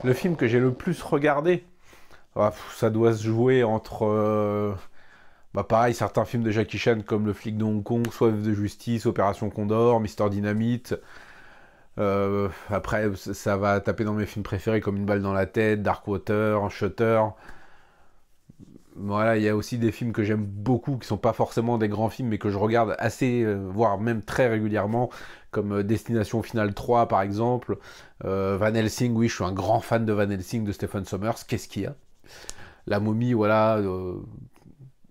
Le film que j'ai le plus regardé, ça doit se jouer entre... pareil, certains films de Jackie Chan comme Le flic de Hong Kong, Soif de justice, Opération Condor, Mister Dynamite. Après, ça va taper dans mes films préférés comme Une balle dans la tête, Darkwater, Shutter. Voilà, il y a aussi des films que j'aime beaucoup, qui sont pas forcément des grands films, mais que je regarde assez, voire même très régulièrement, comme Destination Finale 3 par exemple. Van Helsing, oui, je suis un grand fan de Van Helsing, de Stephen Sommers. Qu'est-ce qu'il y a? La momie, voilà,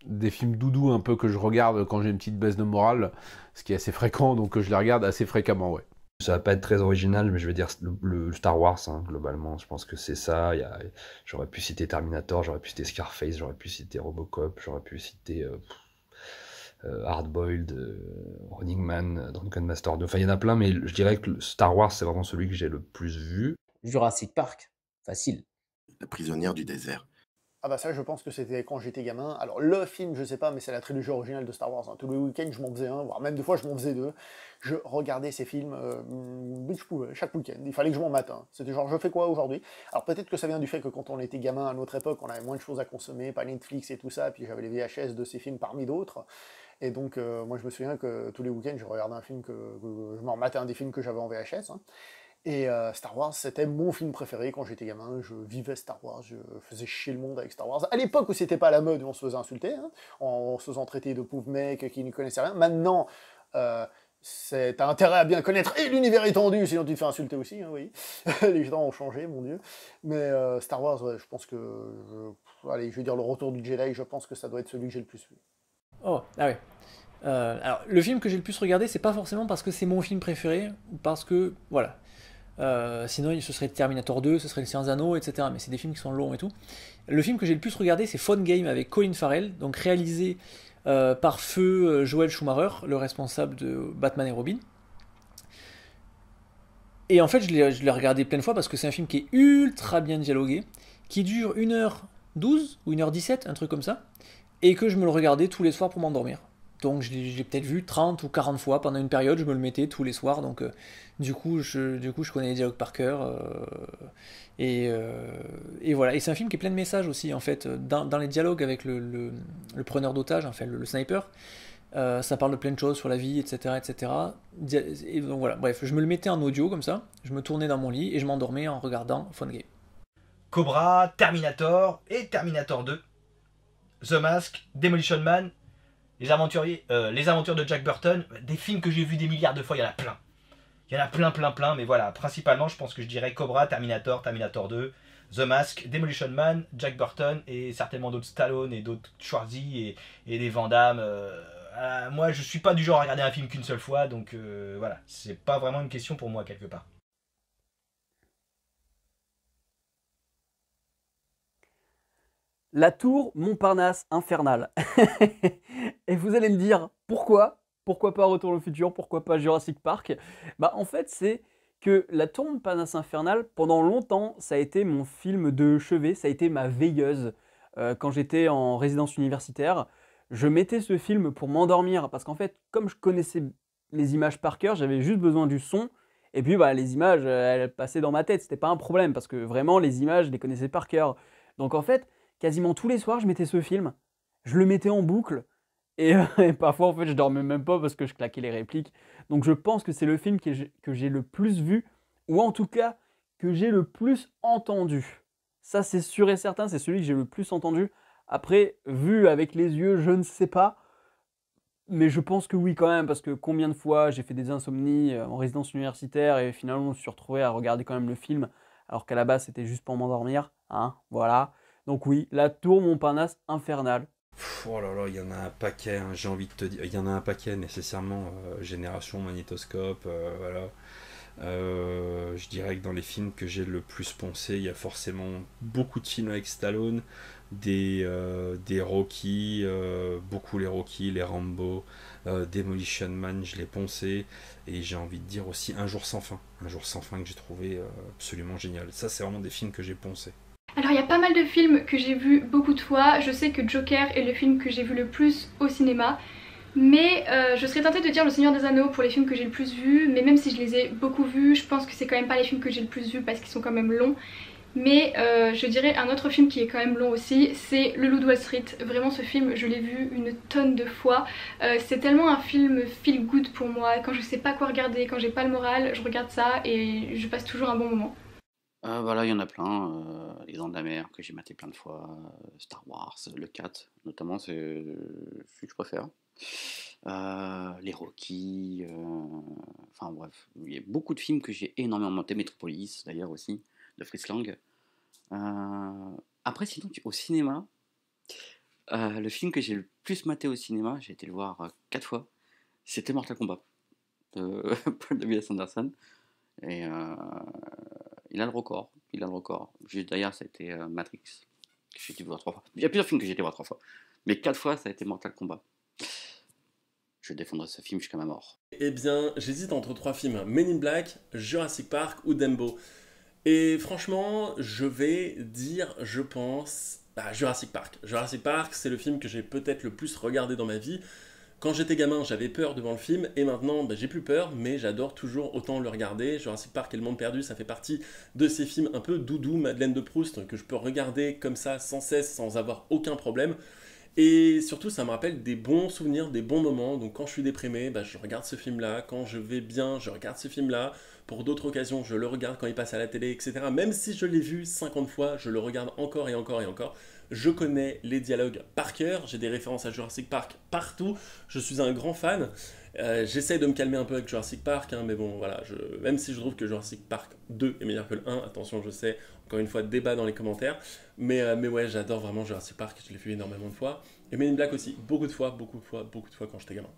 des films doudou un peu que je regarde quand j'ai une petite baisse de morale, ce qui est assez fréquent, donc je les regarde assez fréquemment, ouais. Ça va pas être très original, mais je vais dire le Star Wars, hein, globalement. Je pense que c'est ça. J'aurais pu citer Terminator, j'aurais pu citer Scarface, j'aurais pu citer Robocop, j'aurais pu citer Hardboiled, Running Man, Drunken Master 2. Enfin, il y en a plein, mais je dirais que Star Wars, c'est vraiment celui que j'ai le plus vu. Jurassic Park, facile. La prisonnière du désert. Ah bah ça, je pense que c'était quand j'étais gamin. Alors le film, je sais pas, mais c'est la trilogie originale de Star Wars, hein. Tous les week-ends, je m'en faisais un, voire même des fois, je m'en faisais deux. Je regardais ces films dès que je pouvais, chaque week-end. Il fallait que je m'en mate un. C'était genre, je fais quoi aujourd'hui? Alors peut-être que ça vient du fait que quand on était gamin à notre époque, on avait moins de choses à consommer, pas Netflix et tout ça, puis j'avais les VHS de ces films parmi d'autres. Et donc, moi, je me souviens que tous les week-ends, je regardais un film que je m'en matais un des films que j'avais en VHS, hein. Et Star Wars, c'était mon film préféré quand j'étais gamin. Je vivais Star Wars, je faisais chier le monde avec Star Wars. À l'époque où c'était pas à la mode, où on se faisait insulter, hein, en se faisant traiter de pauvres mecs qui ne connaissaient rien. Maintenant, t'as intérêt à bien connaître et l'univers étendu, sinon tu te fais insulter aussi, hein, oui. Les gens ont changé, mon Dieu. Mais Star Wars, ouais, je pense que... allez, je vais dire le retour du Jedi, je pense que ça doit être celui que j'ai le plus vu. Oh, ah ouais. Alors, le film que j'ai le plus regardé, c'est pas forcément parce que c'est mon film préféré, ou parce que, voilà. Sinon, ce serait Terminator 2, ce serait Le Seigneur des Anneaux, etc. Mais c'est des films qui sont longs et tout. Le film que j'ai le plus regardé, c'est Phone Game avec Colin Farrell, donc réalisé par feu Joel Schumacher, le responsable de Batman et Robin. Et en fait, je l'ai regardé plein de fois parce que c'est un film qui est ultra bien dialogué, qui dure 1h12 ou 1h17, un truc comme ça, et que je me le regardais tous les soirs pour m'endormir. Donc je l'ai peut-être vu 30 ou 40 fois pendant une période, je me le mettais tous les soirs, donc du coup je connais les dialogues par cœur. Et voilà, et c'est un film qui est plein de messages aussi, en fait, dans les dialogues avec le preneur d'otage, enfin le sniper. Ça parle de plein de choses sur la vie, etc., etc. Et donc voilà, bref, je me le mettais en audio comme ça, je me tournais dans mon lit et je m'endormais en regardant Phone Game. Cobra, Terminator et Terminator 2, The Mask, Demolition Man, les aventures de Jack Burton, des films que j'ai vus des milliards de fois, il y en a plein. Il y en a plein, mais voilà, principalement je pense que je dirais Cobra, Terminator, Terminator 2, The Mask, Demolition Man, Jack Burton et certainement d'autres Stallone et d'autres Schwarzy et des Van Damme. Moi je suis pas du genre à regarder un film qu'une seule fois, donc voilà, c'est pas vraiment une question pour moi quelque part. La tour Montparnasse infernale. Et vous allez me dire, pourquoi? Pourquoi pas Retour au futur? Pourquoi pas Jurassic Park? Bah en fait, c'est que la tour Montparnasse infernale, pendant longtemps, ça a été mon film de chevet, ça a été ma veilleuse. Quand j'étais en résidence universitaire, je mettais ce film pour m'endormir, parce qu'en fait, comme je connaissais les images par cœur, j'avais juste besoin du son, et puis bah, les images, elles passaient dans ma tête, c'était pas un problème, parce que vraiment, les images, je les connaissais par cœur. Donc en fait, quasiment tous les soirs, je mettais ce film, je le mettais en boucle, et parfois, en fait, je dormais même pas parce que je claquais les répliques. Donc je pense que c'est le film que j'ai le plus vu, ou en tout cas, que j'ai le plus entendu. Ça, c'est sûr et certain, c'est celui que j'ai le plus entendu. Après, vu avec les yeux, je ne sais pas, mais je pense que oui quand même, parce que combien de fois j'ai fait des insomnies en résidence universitaire, et finalement, je me suis retrouvé à regarder quand même le film, alors qu'à la base, c'était juste pour m'endormir, hein, voilà. Donc oui, la tour Montparnasse infernale. Oh là là, il y en a un paquet, hein, j'ai envie de te dire. Il y en a un paquet nécessairement. Génération, Magnétoscope, voilà. Je dirais que dans les films que j'ai le plus poncé, il y a forcément beaucoup de films avec Stallone, des Rocky, beaucoup les Rocky, les Rambo, Demolition Man, je l'ai poncé, et j'ai envie de dire aussi Un jour sans fin. Un jour sans fin que j'ai trouvé absolument génial. Ça, c'est vraiment des films que j'ai poncé. Alors il y a pas mal de films que j'ai vus beaucoup de fois, je sais que Joker est le film que j'ai vu le plus au cinéma, mais je serais tentée de dire Le Seigneur des Anneaux pour les films que j'ai le plus vus, mais même si je les ai beaucoup vus, je pense que c'est quand même pas les films que j'ai le plus vus parce qu'ils sont quand même longs. Mais je dirais un autre film qui est quand même long aussi, c'est Le Loup de Wall Street. Vraiment ce film, je l'ai vu une tonne de fois. C'est tellement un film feel good pour moi. Quand je sais pas quoi regarder, quand j'ai pas le moral, je regarde ça et je passe toujours un bon moment. Voilà, il y en a plein. Les Dents de la Mer, que j'ai maté plein de fois. Star Wars, le 4, notamment, c'est celui que je préfère. Les Rocky, enfin bref, il y a beaucoup de films que j'ai énormément monté. Metropolis, d'ailleurs, aussi, de Fritz Lang. Après, sinon, au cinéma, le film que j'ai le plus maté au cinéma, j'ai été le voir 4 fois, c'était Mortal Kombat, de Paul W.S. Anderson. Et il a le record, D'ailleurs, ça a été Matrix, que j'ai été voir 3 fois. Il y a plusieurs films que j'ai été voir 3 fois, mais 4 fois, ça a été Mortal Kombat. Je défendrai ce film jusqu'à ma mort. Eh bien, j'hésite entre 3 films, Men in Black, Jurassic Park ou Dumbo. Et franchement, je vais dire, je pense, Jurassic Park. Jurassic Park, c'est le film que j'ai peut-être le plus regardé dans ma vie. Quand j'étais gamin, j'avais peur devant le film, et maintenant, j'ai plus peur, mais j'adore toujours autant le regarder. Jurassic Park et Le Monde Perdu, ça fait partie de ces films un peu doudou, Madeleine de Proust, que je peux regarder comme ça, sans cesse, sans avoir aucun problème. Et surtout, ça me rappelle des bons souvenirs, des bons moments. Donc quand je suis déprimé, je regarde ce film-là. Quand je vais bien, je regarde ce film-là. Pour d'autres occasions, je le regarde quand il passe à la télé, etc. Même si je l'ai vu 50 fois, je le regarde encore et encore et encore. Je connais les dialogues par cœur. J'ai des références à Jurassic Park partout. Je suis un grand fan. J'essaye de me calmer un peu avec Jurassic Park, mais bon, voilà. Même si je trouve que Jurassic Park 2 est meilleur que le 1, attention, je sais, encore une fois, débat dans les commentaires. Mais ouais, j'adore vraiment Jurassic Park, je l'ai vu énormément de fois. Et Men in Black aussi, beaucoup de fois quand j'étais gamin.